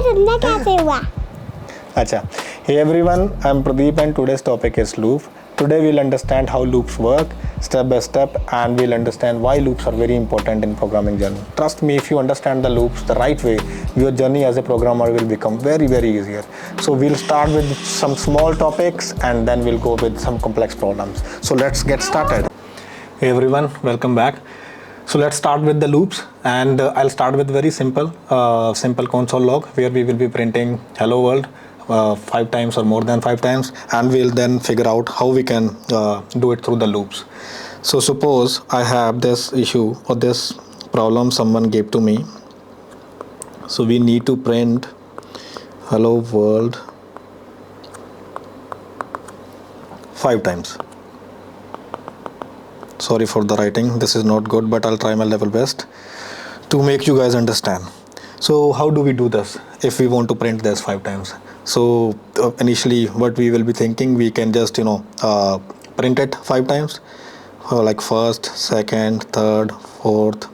सुनना कैसे हुआ? Acha. Hey everyone, I'm Pradip and today's topic is loop. Today we'll understand how loops work step by step, and we'll understand why loops are very important in programming journey. Trust me, if you understand the loops the right way, your journey as a programmer will become very easier. So we'll start with some small topics and then we'll go with some complex problems. So let's get started. Hey everyone, welcome back. So let's start with the loops, and I'll start with very simple console log where we will be printing hello world 5 times or more than 5 times, and we'll then figure out how we can do it through the loops. So suppose I have this issue or this problem someone gave to me. So we need to print hello world 5 times. Sorry for the writing, this is not good, but I'll try my level best to make you guys understand. So how do we do this if we want to print this 5 times? So initially what we will be thinking, we can just print it 5 times, like first, second, third, fourth,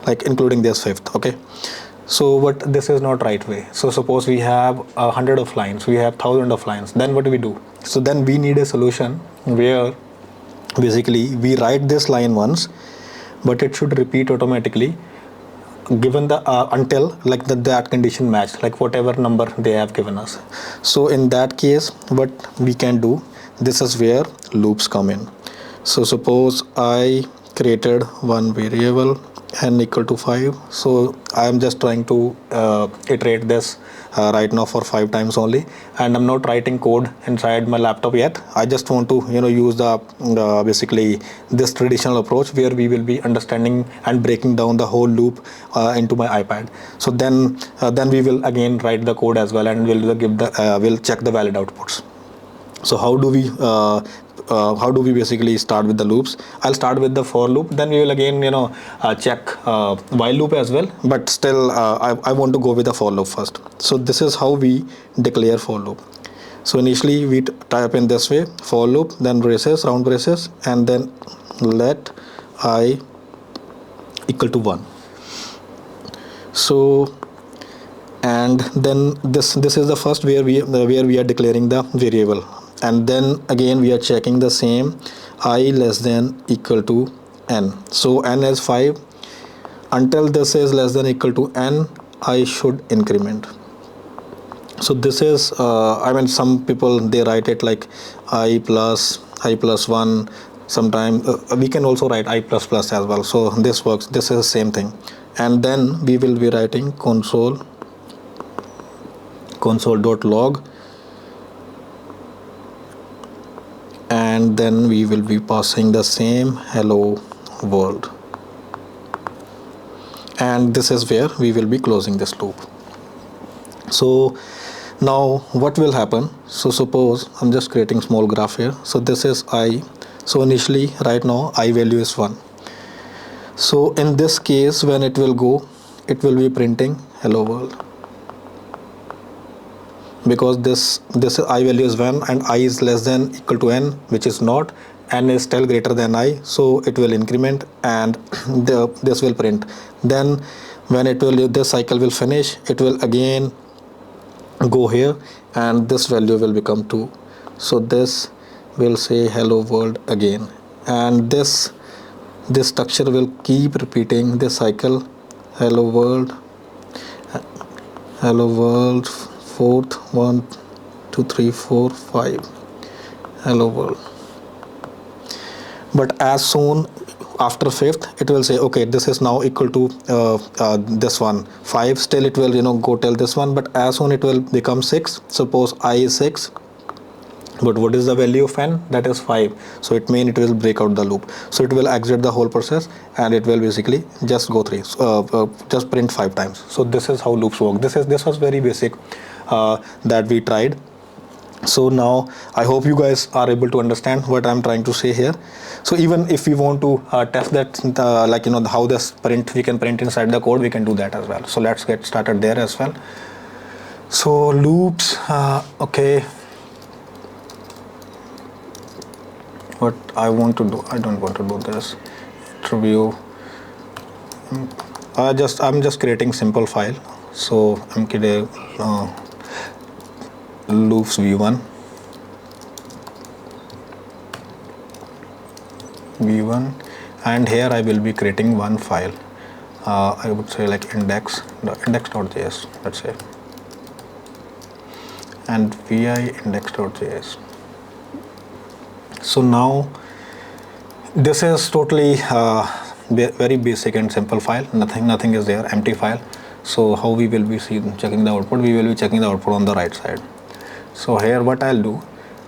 like including this fifth. Okay, so but this is not right way. So suppose we have 100 of lines, we have 1000 of lines, then what do we do? So then we need a solution where basically we write this line once, but it should repeat automatically given the until like that condition matched, like whatever number they have given us. So in that case what we can do, this is where loops come in. So suppose I created one variable n equal to 5. So I am just trying to iterate this right now for 5 times only, and I'm not writing code inside my laptop yet. I just want to use the basically this traditional approach where we will be understanding and breaking down the whole loop into my iPad. So then we will again write the code as well, and we'll check the valid outputs. So how do we basically start with the loops? I'll start with the for loop, then we will again check while loop as well, but still I want to go with the for loop first. So this is how we declare for loop. So initially we type in this way, for loop, then braces, round braces, and then let I equal to 1. So and then this is the first where we are declaring the variable, and then again we are checking the same, I less than equal to n. So n is 5. Until this is less than equal to n, I should increment. So this is some people they write it like I plus 1. Sometimes we can also write I plus plus as well. So this works, this is the same thing. And then we will be writing console.log, and then we will be passing the same hello world, and this is where we will be closing this loop. So now what will happen? So suppose I'm just creating small graph here. So this is I. So initially right now I value is 1. So in this case when it will go, it will be printing hello world, because this I value is 1 and I is less than equal to n, which is not, n is still greater than I, so it will increment and this will print. Then when this cycle will finish, it will again go here and this value will become 2. So this will say hello world again, and this structure will keep repeating this cycle, hello world, fourth, 1 2 3 4 5, hello world. But as soon after fifth, it will say okay, this is now equal to this one 5. Still it will go till this one, but as soon it will become 6. Suppose I is 6, but what is the value of n? That is 5. So it means it will break out the loop. So it will exit the whole process and it will basically just go just print 5 times. So this is how loops work. This was very basic that we tried. So now I hope you guys are able to understand what I'm trying to say here. So even if we want to test that how this print, we can print inside the code, we can do that as well. So let's get started there as well. So loops, okay, what I want to do, I don't want to do this interview. I'm just creating simple file. So I'm kidding. Loops v1, and here I will be creating one file. I would say like index.js, let's say, and vi index.js. So now this is totally very basic and simple file. Nothing is there, empty file. So how we will be checking the output? We will be checking the output on the right side. So here what I'll do,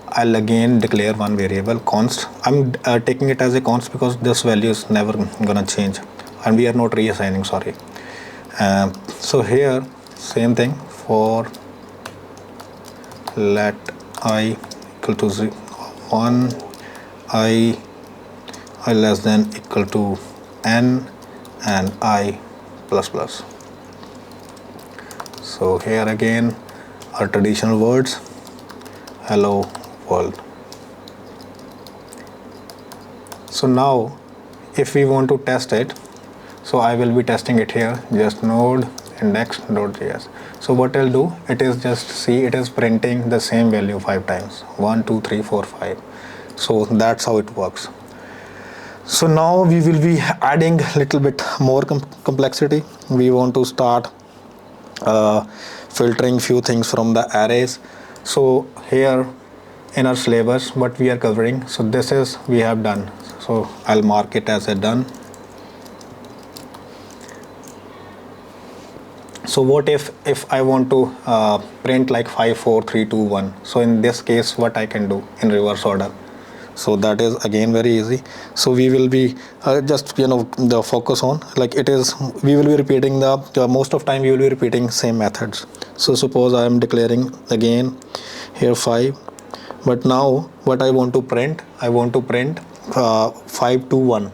I'll again declare one variable const. I'm taking it as a const because this value is never gonna change, and we are not reassigning, sorry. So here same thing, for let I equal to 1, I less than equal to n, and I plus plus. So here again our traditional words, hello world. So now if we want to test it, so I will be testing it here, just node index.js. So what I'll do, it is just see, it is printing the same value 5 times, 1 2 3 4 5. So that's how it works. So now we will be adding little bit more complexity. We want to start filtering few things from the arrays. So here in our syllabus what we are covering, so this is we have done, so I'll mark it as a done. So what if I want to print like 5 4 3 2 1? So in this case what I can do in reverse order? So that is again very easy. So we will be just the focus on, like it is, we will be repeating the most of time we will be repeating same methods. So suppose I am declaring again here 5, but now what I want to print, I want to print 5 to 1,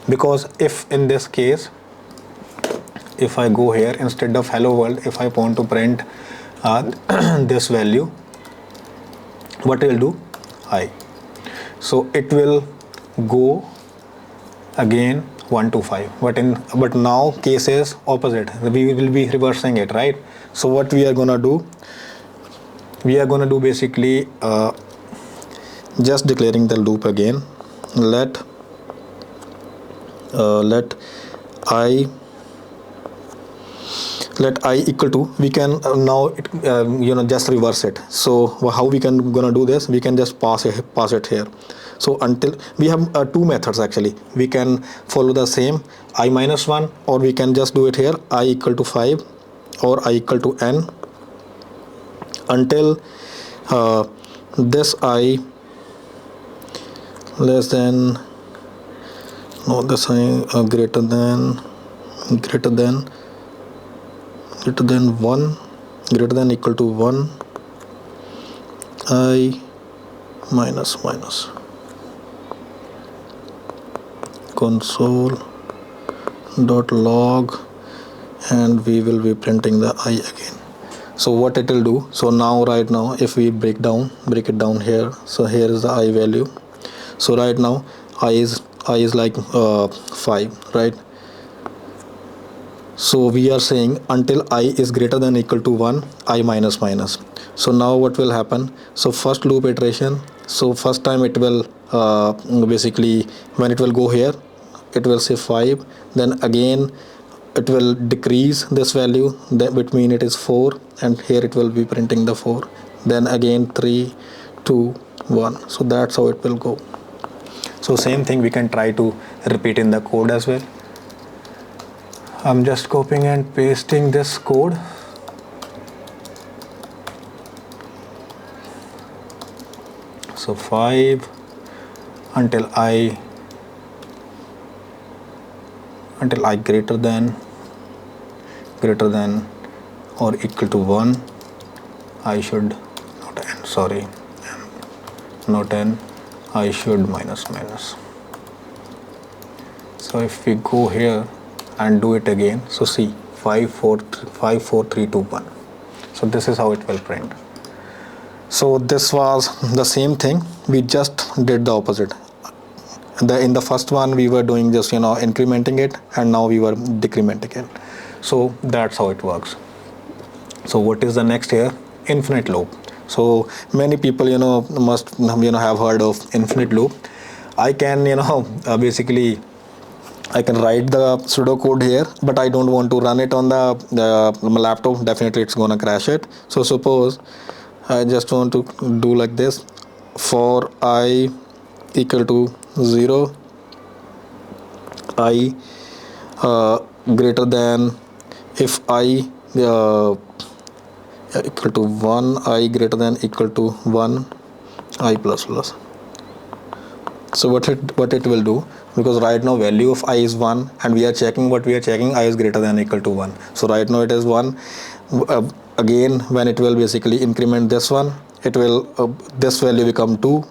because if in this case if I go here, instead of hello world, if I want to print this value, what I will do, I, so it will go again 1 to 5, but now case is opposite, we will be reversing it, right? So what we are gonna do, we are gonna do basically just declaring the loop again, let I equal to, we can now just reverse it. So how we can gonna do this, we can just pass it here. So until we have two methods actually, we can follow the same I minus 1, or we can just do it here, I equal to 5 or I equal to n, until this I less than, no, this I greater than 1, greater than equal to 1, I minus console dot log, and we will be printing the I again. So what it will do, so now right now if we break it down here, so here is the I value. So right now I is like 5, right? So we are saying until I is greater than equal to 1, I minus. So now what will happen, so first loop iteration, so first time it will basically when it will go here, it will say 5, then again it will decrease this value, that between it is 4, and here it will be printing the 4, then again 3 2 1. So that's how it will go. So same thing we can try to repeat in the code as well. I'm just copying and pasting this code. So 5 until I greater than or equal to 1, I should not n, sorry, not n, I should minus. So if we go here and do it again, so see 5 4 3 2 1. So this is how it will print. So this was the same thing, we just did the opposite. In the first one we were doing just incrementing it, and now we were decrementing it. So that's how it works. So what is the next here? Infinite loop. So many people must have heard of infinite loop. I can basically I can write the pseudo code here, but I don't want to run it on my laptop. Definitely it's gonna crash it. So suppose I just want to do like this: for I equal to 0, I greater than, if I equal to 1, I greater than equal to 1, I plus plus. So what it will do, because right now value of I is 1 and we are checking I is greater than equal to 1. So right now it is 1. Again when it will basically increment this one, it will this value become 2.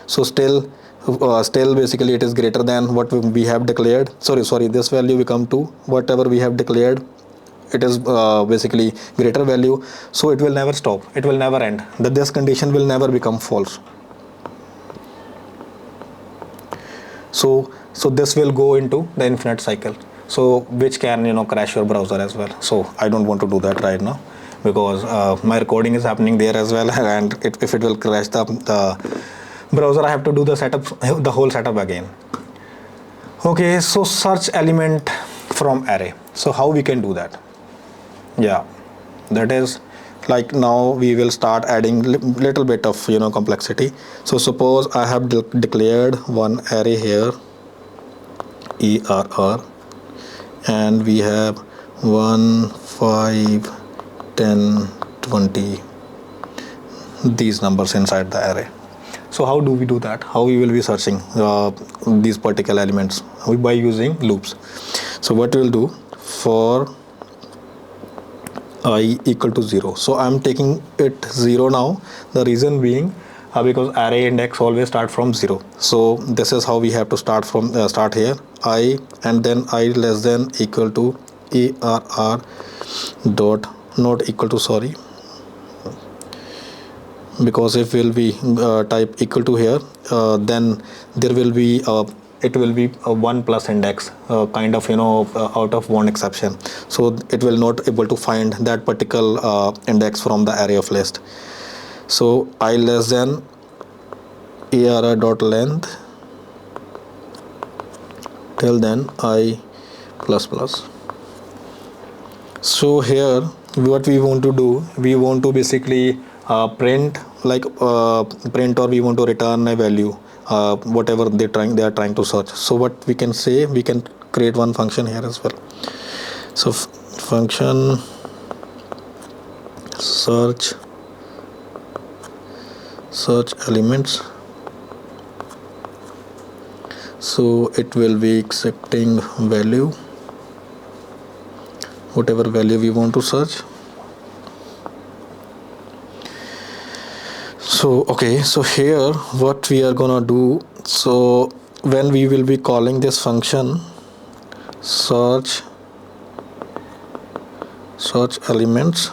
So still basically it is greater than what we have declared. Sorry, this value become 2. Whatever we have declared, it is basically greater value. So it will never stop, it will never end, that this condition will never become false. So this will go into the infinite cycle, so which can crash your browser as well. So I don't want to do that right now, because my recording is happening there as well, and if it will crash the browser, I have to do the whole setup again. Okay, so search element from array. So how we can do that? Yeah, that is like now we will start adding little bit of complexity. So suppose I have declared one array here, ERR, and we have 1, 5, 10, 20 these numbers inside the array. So how do we do that? How we will be searching these particular elements? By using loops. So what we will do, for I equal to 0. So I'm taking it 0 now. The reason being because array index always start from 0. So this is how we have to start from start here, I, and then I less than equal to ARR dot not equal to, sorry, because if we'll be type equal to here, then there will be it will be a 1 plus index, kind of out of one exception. So it will not able to find that particular index from the array of list. So I less than ARR dot length till then I plus plus. So here what we want to do, we want to basically print or we want to return a value, whatever they are trying to search. So what we can say, we can create one function here as well. So function search elements. So it will be accepting value, whatever value we want to search. So okay, so here what we are gonna do, so when we will be calling this function search elements,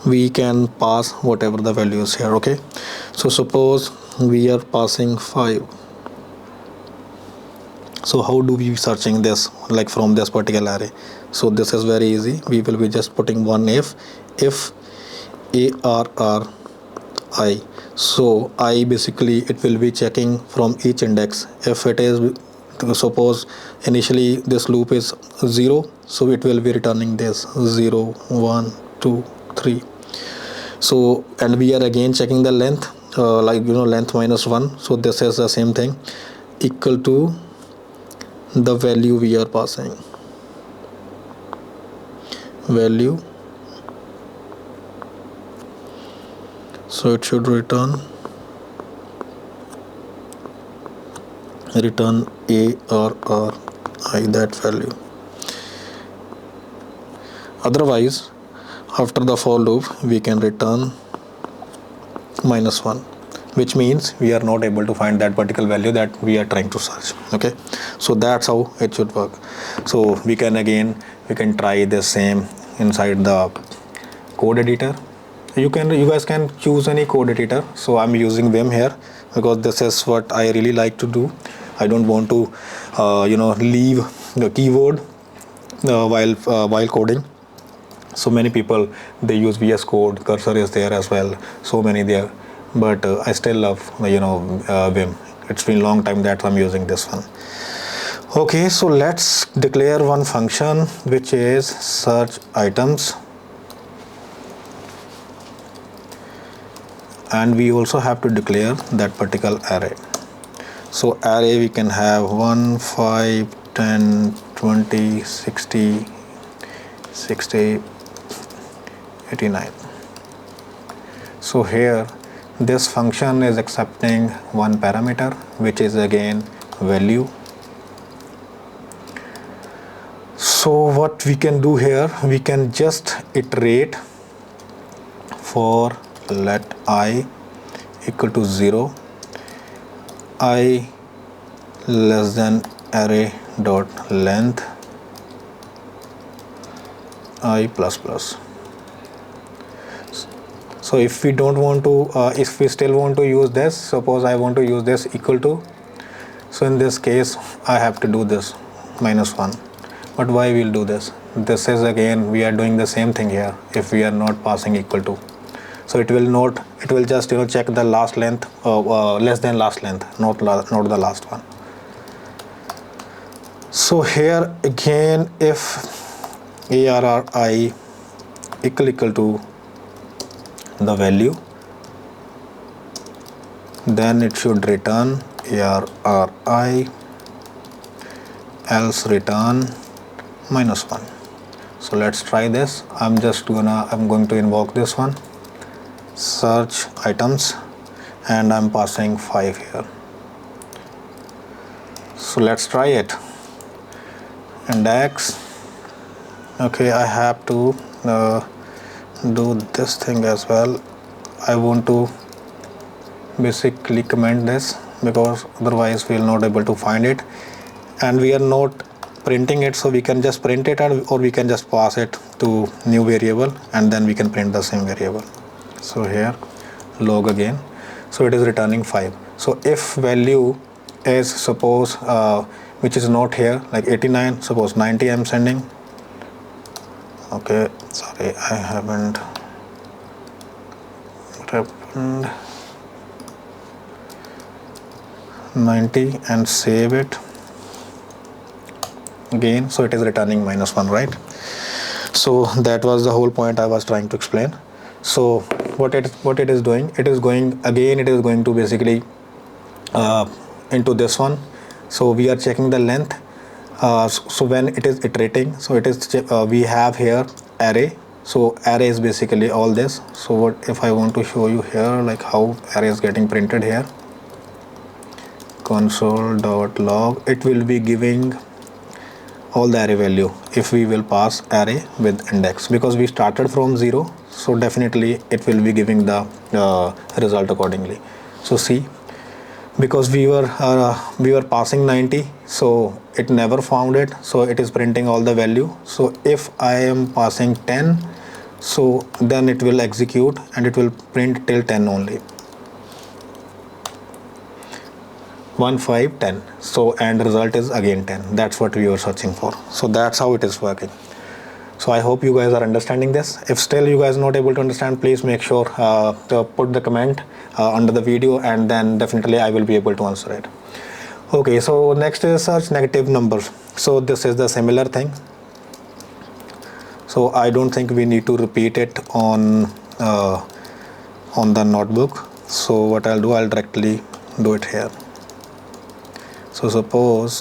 we can pass whatever the value is here. Okay, so suppose we are passing 5. So how do we be searching this, like from this particular array? So this is very easy. We will be just putting one if ARR I. So I basically it will be checking from each index. If it is, suppose initially this loop is 0, so it will be returning this 0, 1, 2, 3. So and we are again checking the length, length minus 1. So this is the same thing, equal to the value we are passing, value. So it should return ARR I, that value. Otherwise after the for loop we can return -1, which means we are not able to find that particular value that we are trying to search. Okay, so that's how it should work. So we can try the same inside the code editor. You guys can choose any code editor. So I'm using Vim here because this is what I really like to do. I don't want to leave the keyboard while coding. So many people, they use VS Code, cursor is there as well, so many there, but I still love Vim. It's been a long time that I'm using this one. Okay, so let's declare one function which is search items, and we also have to declare that particular array. So array we can have 1, 5, 10, 20, 60, 60, 89. So here this function is accepting one parameter, which is again value. So what we can do here, we can just iterate for let I equal to 0, I less than array dot length I plus plus. So if we don't want to, if we still want to use this, suppose I want to use this equal to, so in this case I have to do this -1. But why we'll do this? This is again, we are doing the same thing here if we are not passing equal to. So it will not, it will just check the last length, less than last length, not the last one. So here again, if arri equal to the value, then it should return arri, else return -1. So let's try this. I'm going to invoke this one, search items, and I'm passing 5 here. So let's try it. Index. Okay, I have to do this thing as well. I want to basically comment this because otherwise we will not able to find it, and we are not printing it, so we can just print it, or we can just pass it to new variable and then we can print the same variable. So here log again, so it is returning 5. So if value is suppose which is not here, like 89, suppose 90 I'm sending. Okay, sorry, I haven't, what happened, 90, and save it again, so it is returning -1, right? So that was the whole point I was trying to explain. So what it is doing, it is going again, it is going to basically into this one. So we are checking the length. So when it is iterating, so it is we have here array. So array is basically all this. So what if I want to show you here, like how array is getting printed here, console.log, it will be giving all the array value if we will pass array with index, because we started from 0, so definitely it will be giving the result accordingly. So see, because we were passing 90, so it never found it, so it is printing all the value. So if I am passing 10, so then it will execute and it will print till 10 only. 1, 5, 10. So and result is again 10. That's what we were searching for. So that's how it is working. So I hope you guys are understanding this. If still you guys not able to understand, please make sure to put the comment under the video, and then definitely I will be able to answer it. Okay, so next is search negative numbers. So this is the similar thing. So I don't think we need to repeat it on the notebook. So what I'll do, I'll directly do it here. So suppose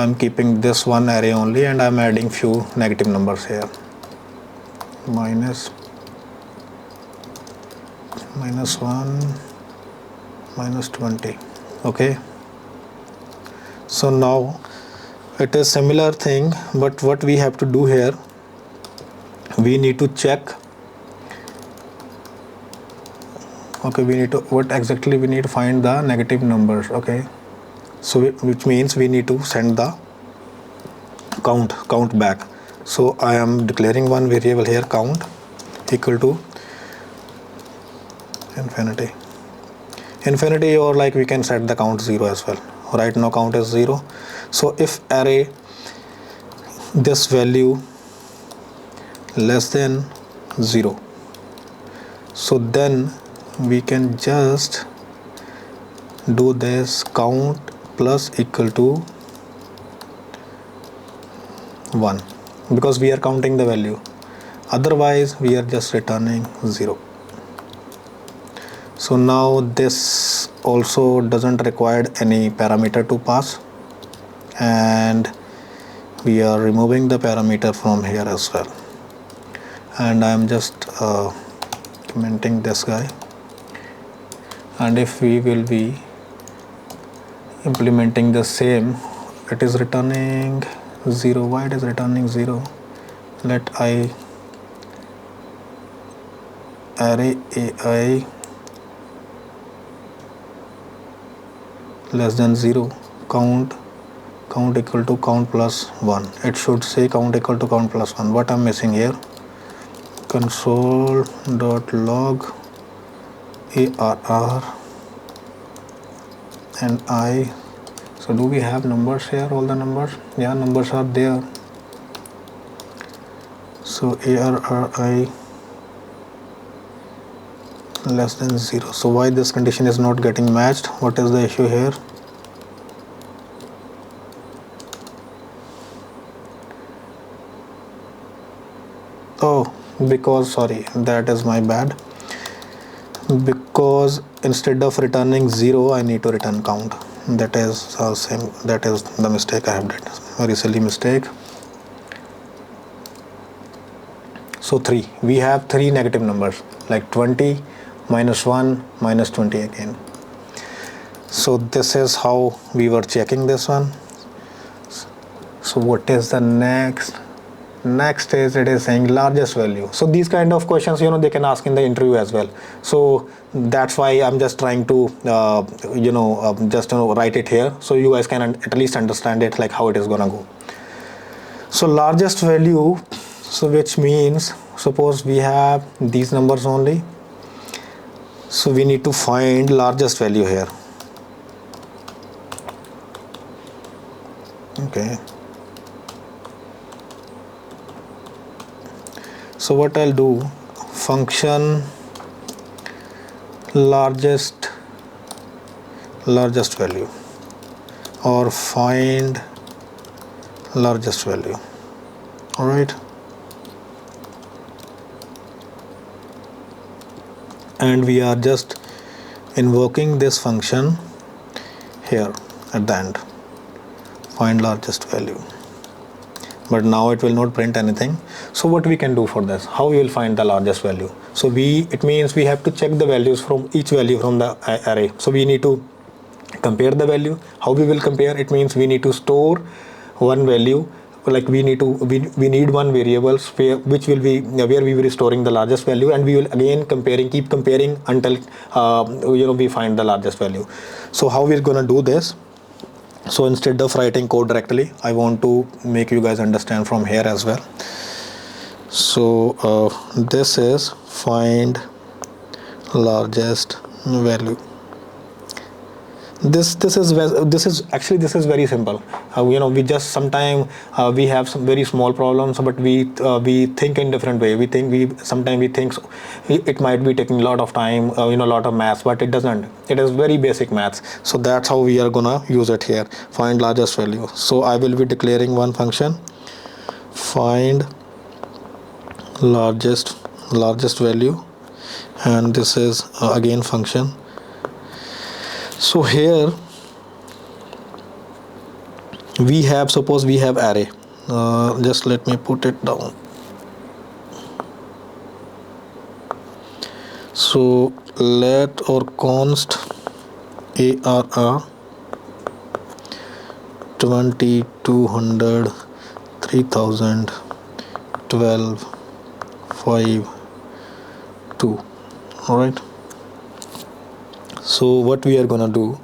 I'm keeping this one array only and I'm adding few negative numbers here, -1, -20. Okay, so now it is similar thing, but what we have to do here, we need to check. Okay, we need to, what exactly we need to find the negative numbers. Okay, so which means we need to send the count back. So I am declaring one variable here, count equal to infinity, or like we can set the count 0 as well. Right now count is 0. So if array this value less than 0. So then we can just do this count plus equal to 1, because we are counting the value, otherwise we are just returning 0. So now this also doesn't require any parameter to pass, and we are removing the parameter from here as well. And I am just commenting this guy, and if we will be implementing the same, it is returning 0. Why it is returning 0? Let I array ai less than 0, count equal to count plus 1. It should say count equal to count plus 1. What I'm missing here? Console.log arr and I. So do we have numbers here? All the numbers? Yeah, numbers are there. So arri less than 0. So why this condition is not getting matched? What is the issue here? Oh, because, sorry, that is my bad. Because instead of returning 0, I need to return count. That is same. That is the mistake I have did. Very silly mistake. So 3. We have 3 negative numbers, like 20, -1, -20 again. So this is how we were checking this one. So what is the next? Next is, it is saying largest value. So these kind of questions, they can ask in the interview as well. So that's why I'm just trying to write it here, so you guys can at least understand it, like how it is gonna go. So largest value, so which means, suppose we have these numbers only, so we need to find largest value here. Okay, so what I'll do, function largest value or find largest value. All right, and we are just invoking this function here at the end, find largest value. But now it will not print anything. So what we can do for this, how we will find the largest value? So it means we have to check the values from each value from the array. So we need to compare the value. How we will compare? It means we need to store one value, like we need one variable where we will be storing the largest value, and we will again keep comparing until we find the largest value. So how we're gonna do this? So instead of writing code directly, I want to make you guys understand from here as well. So this is find largest value. This is very simple. We just sometimes we have some very small problems, but we think in different way. We think it might be taking a lot of time, a lot of maths, but it doesn't. It is very basic maths. So that's how we are gonna use it here. Find largest value. So I will be declaring one function, find largest value, and this is again function. So here we have, suppose we have array, just let me put it down. So let or const arr 20, 200, 3000, 12, 5, 2. All right, so what we are gonna do,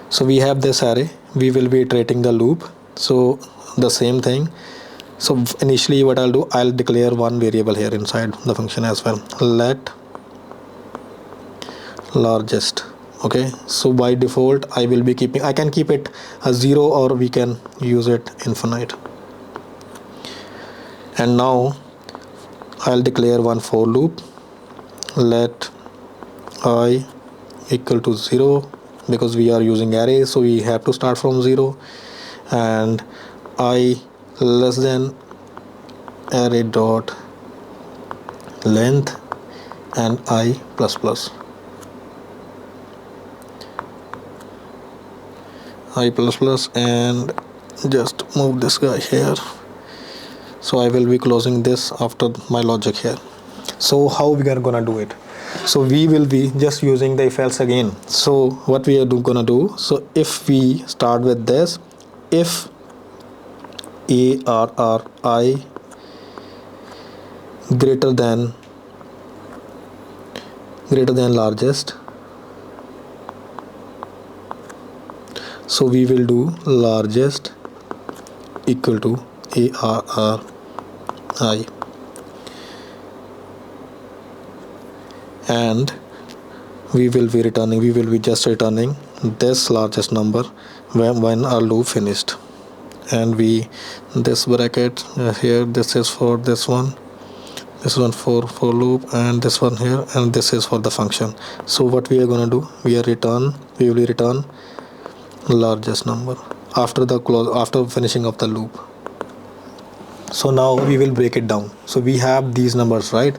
so we have this array, we will be iterating the loop. So the same thing. So initially what I'll do, I'll declare one variable here inside the function as well, let largest. Okay, so by default I can keep it a 0, or we can use it infinite. And now I'll declare one for loop. Let I equal to 0, because we are using array, so we have to start from 0, and I less than array dot length and I plus plus. I plus plus, and just move this guy here. So I will be closing this after my logic here. So how we are gonna do it? So we will be just using the if else again. So what we are gonna do, so if we start with this, if ARRI greater than largest, so we will do largest equal to ARRI, and we will be just returning this largest number when our loop finished. And we this bracket here, this is for this one, this one for loop, and this one here, and this is for the function. So what we are going to do, we will return largest number after finishing of the loop. So now we will break it down. So we have these numbers, right?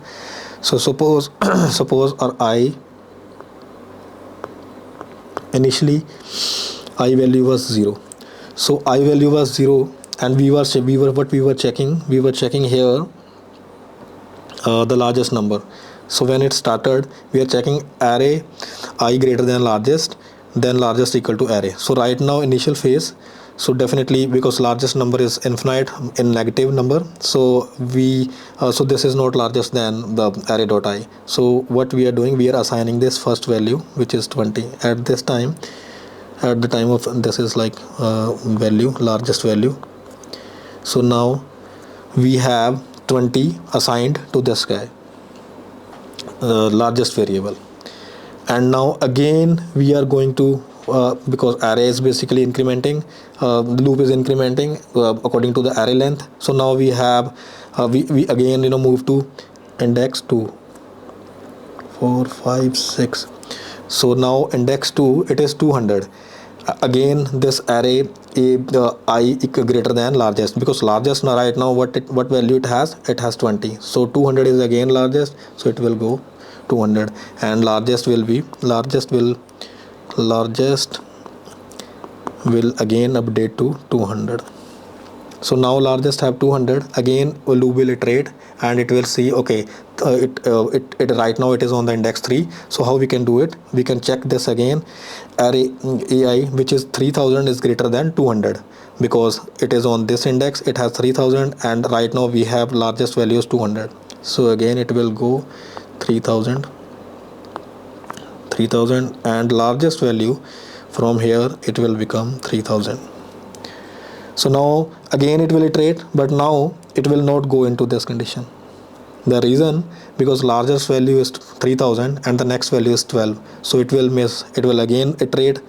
So suppose our I initially I value was 0. So I value was 0, and we were checking here the largest number. So when it started, we are checking array I greater than largest, then largest equal to array. So right now initial phase, so definitely, because largest number is infinite in negative number, so so this is not largest than the array dot I. So what we are doing, we are assigning this first value, which is 20 at this time, at the time of this is like value, largest value. So now we have 20 assigned to this guy, largest variable. And now again we are going to because array is basically incrementing, the loop is incrementing according to the array length. So now we have we again move to index 2, 4, 5, 6. So now index 2, it is 200. Again this array I greater than largest, because largest now right now what value it has 20. So 200 is again largest, so it will go 200, and largest will again update to 200. So now largest have 200. Again loop will iterate, and it will see, okay, it right now it is on the index 3. So how we can do it, we can check this again, array AI which is 3000 is greater than 200, because it is on this index, it has 3000, and right now we have largest value is 200. So again it will go 3000, and largest value from here it will become 3000. So now again it will iterate, but now it will not go into this condition. The reason, because largest value is 3000 and the next value is 12, so it will miss, it will again iterate,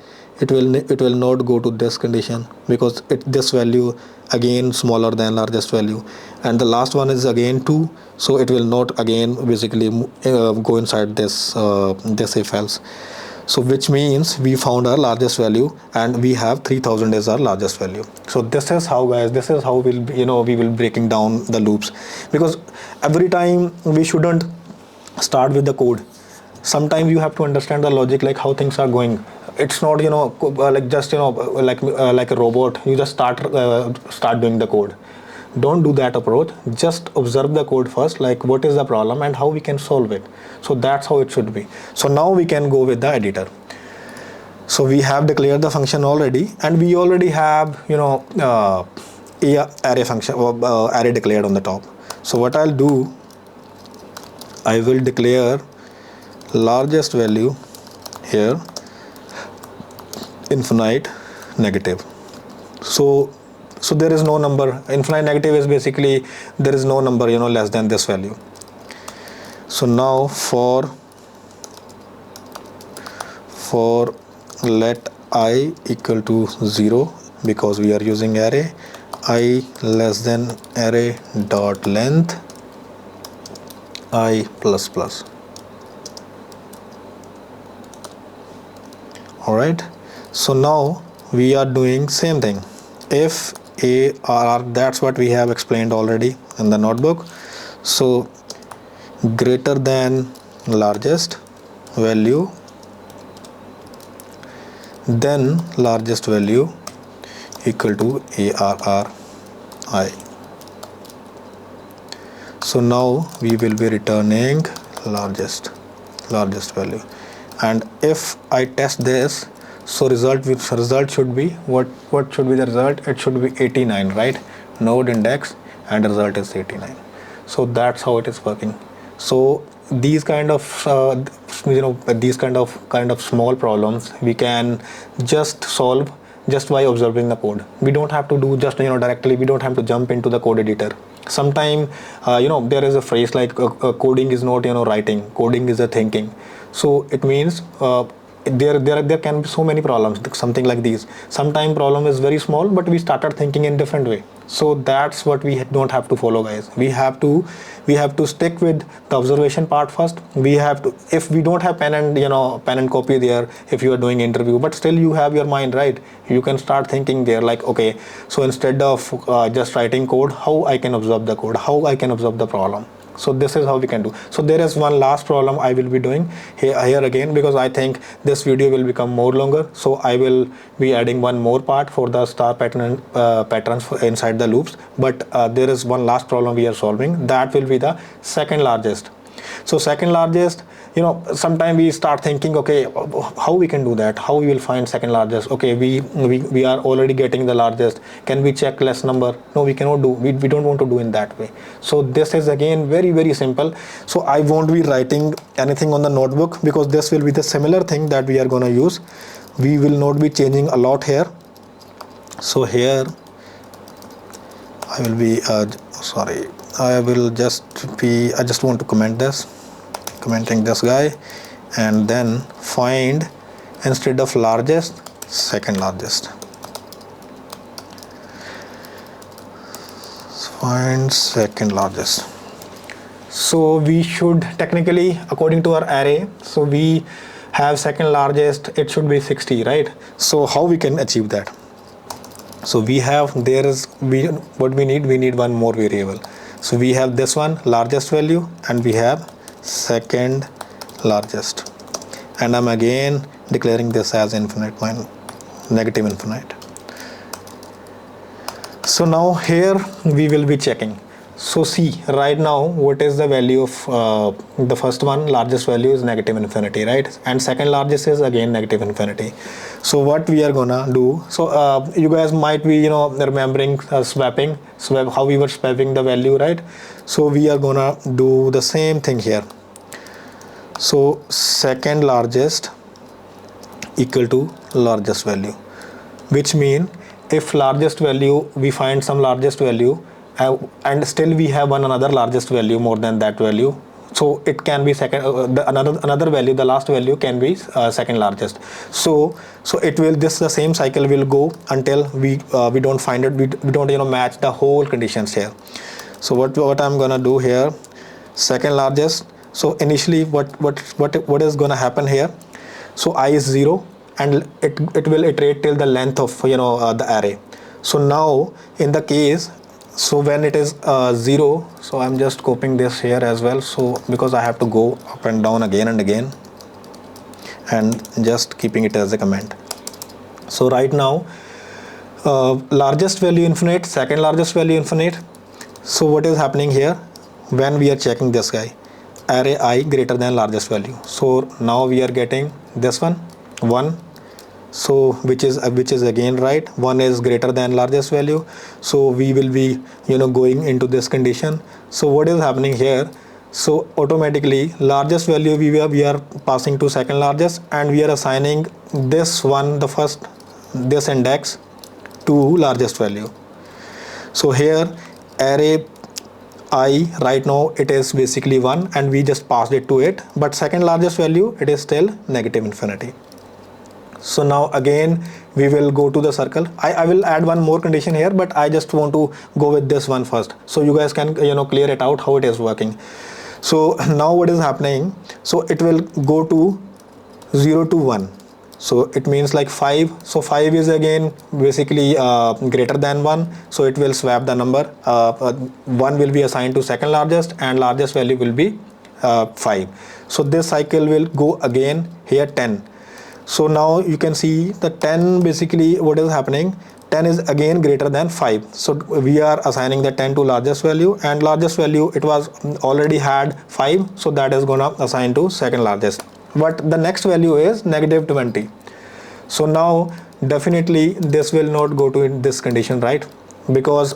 it will not go to this condition, because this value again smaller than largest value, and the last one is again 2, so it will not again basically go inside this if else. So which means we found our largest value, and we have 3000 as our largest value. So this is how, guys, this is how we will breaking down the loops, because every time we shouldn't start with the code. Sometimes you have to understand the logic, like how things are going. It's not like just like a robot, you just start doing the code. Don't do that approach. Just observe the code first, like what is the problem and how we can solve it. So that's how it should be. So now we can go with the editor. So we have declared the function already, and we already have array function array declared on the top. So what I'll do, I will declare largest value here infinite negative. So there is no number. Infinite negative is basically there is no number less than this value. So now for let I equal to 0, because we are using array, I less than array dot length I plus plus. All right, so now we are doing same thing. If a r, that's what we have explained already in the notebook. So greater than largest value, then largest value equal to ARRI. So now we will be returning largest value, and if I test this, so result should be what should be the result? It should be 89, right? Node index and the result is 89. So that's how it is working. So these kind of these kind of small problems we can just solve just by observing the code. We don't have to do just directly, we don't have to jump into the code editor. Sometime there is a phrase like coding is not writing, coding is a thinking. So it means there can be so many problems, something like these. Sometimes problem is very small, but we started thinking in different way. So that's what we don't have to follow, guys. We have to stick with the observation part first. We have to, if we don't have pen and copy there, if you are doing interview, but still you have your mind, right? You can start thinking there like, okay, so instead of just writing code, how I can observe the code, how I can observe the problem. So this is how we can do. So there is one last problem I will be doing here again, because I think this video will become more longer. So I will be adding one more part for the star patterns inside the loops. But there is one last problem we are solving. That will be the second largest. So second largest, sometimes we start thinking, okay, how we can do that, how we will find second largest. Okay, we are already getting the largest, can we check less number? No, we cannot do, we don't want to do in that way. So this is again very simple. So I won't be writing anything on the notebook, because this will be the similar thing that we are going to use. We will not be changing a lot here. So here I will be I just want to commenting this guy, and then find, instead of largest, second largest. Find second largest. So we should technically, according to our array, so we have second largest, it should be 60, right? So how we can achieve that? So we have, what we need one more variable. So we have this one, largest value, and we have second largest, and I'm again declaring this as infinite, negative infinite. So now here we will be checking. So see, right now what is the value of the first one? Largest value is negative infinity, right? And second largest is again negative infinity. So what we are gonna do, so you guys might be remembering swapping, how we were swapping the value, right? So we are gonna do the same thing here. So second largest equal to largest value, which mean if largest value, we find some largest value, and still we have another largest value more than that value, so it can be second, another value, the last value can be second largest. So it will, the same cycle will go until we don't find it, we don't match the whole conditions here. So what I'm gonna do here, second largest. So initially what is gonna happen here? So I is 0, and it will iterate till the length of the array. So now in the case, so when it is 0, so I'm just copying this here as well, so because I have to go up and down again and again, and just keeping it as a comment. So right now largest value infinite, second largest value infinite. So what is happening here when we are checking this guy, array I greater than largest value? So now we are getting this one 1, so which is again right, 1 is greater than largest value. So we will be going into this condition. So what is happening here? So automatically largest value we are passing to second largest, and we are assigning this one, the first, this index, to largest value. So here array I right now it is basically 1, and we just passed it to it, but second largest value it is still negative infinity. So now again we will go to the circle. I will add one more condition here, but I just want to go with this one first, so you guys can clear it out how it is working. So now what is happening, so it will go to 0 to 1. So it means like 5. So 5 is again basically greater than 1, so it will swap the number. 1 will be assigned to second largest and largest value will be 5. So this cycle will go again here 10. So now you can see the 10, basically what is happening, 10 is again greater than 5. So we are assigning the 10 to largest value, and largest value it was already had 5, so that is gonna assign to second largest. But the next value is negative 20. So now definitely this will not go to this condition, right? Because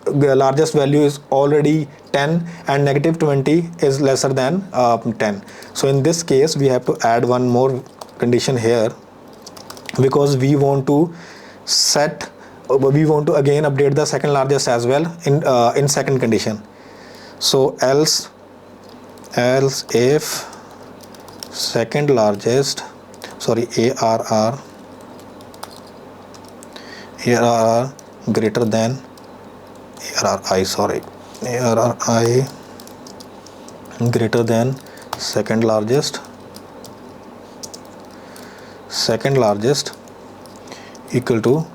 the largest value is already 10 and negative 20 is lesser than 10. So in this case we have to add one more condition here, because we want to again update the second largest as well in second condition. So else if second largest, sorry, ARR greater than ARRI, sorry, ARRI greater than second largest equal to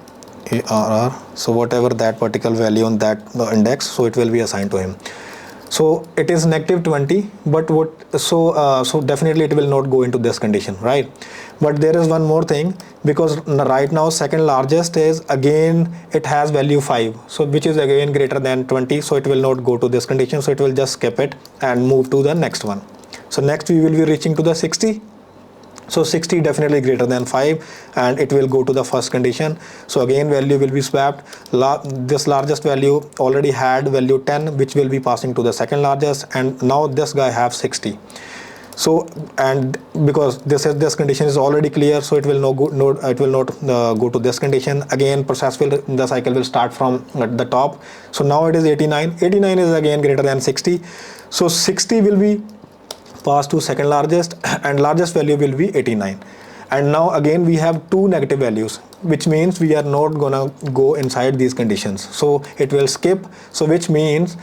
ARR. So whatever that particular value on that index, so it will be assigned to him. So it is negative 20, but so definitely it will not go into this condition, right? But there is one more thing, because right now second largest is again, it has value 5, so which is again greater than 20, so it will not go to this condition, so it will just skip it and move to the next one. So next we will be reaching to the 60. So 60 definitely greater than 5, and it will go to the first condition. So again value will be swapped. This largest value already had value 10, which will be passing to the second largest, and now this guy have 60. So, and because this condition is already clear, so it will not go to this condition. Again the cycle will start from the top. So now it is 89 is again greater than 60. So 60 will be passed to second largest and largest value will be 89. And now again we have two negative values, which means we are not gonna go inside these conditions, so it will skip. So which means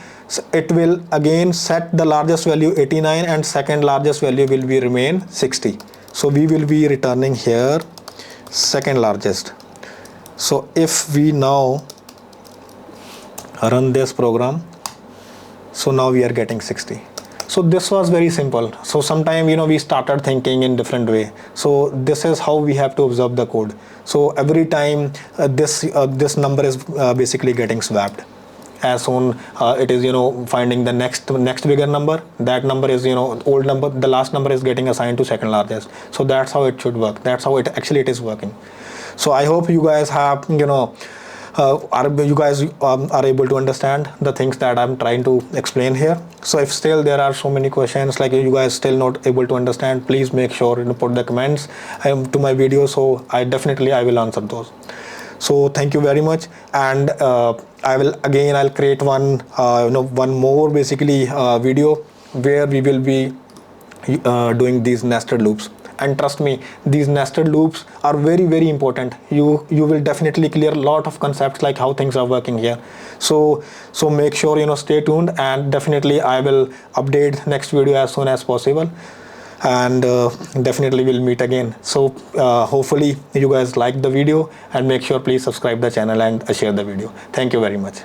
it will again set the largest value 89 and second largest value will be remain 60. So we will be returning here second largest. So if we now run this program, so now we are getting 60. So this was very simple. So sometime we started thinking in different way. So this is how we have to observe the code. So every time this number is basically getting swapped. As soon it is finding the next bigger number, that number is old number, the last number is getting assigned to second largest. So that's how it should work. That's how it is working. So I hope you guys have are able to understand the things that I'm trying to explain here. So if still there are so many questions, like you guys still not able to understand, please make sure put the comments to my video, so I will answer those. So thank you very much, and I'll create one more basically video where we will be doing these nested loops. And trust me, these nested loops are very, very important. You will definitely clear a lot of concepts, like how things are working here. So make sure stay tuned, and definitely I will update next video as soon as possible, and definitely we'll meet again. So hopefully you guys like the video, and make sure please subscribe the channel and share the video. Thank you very much.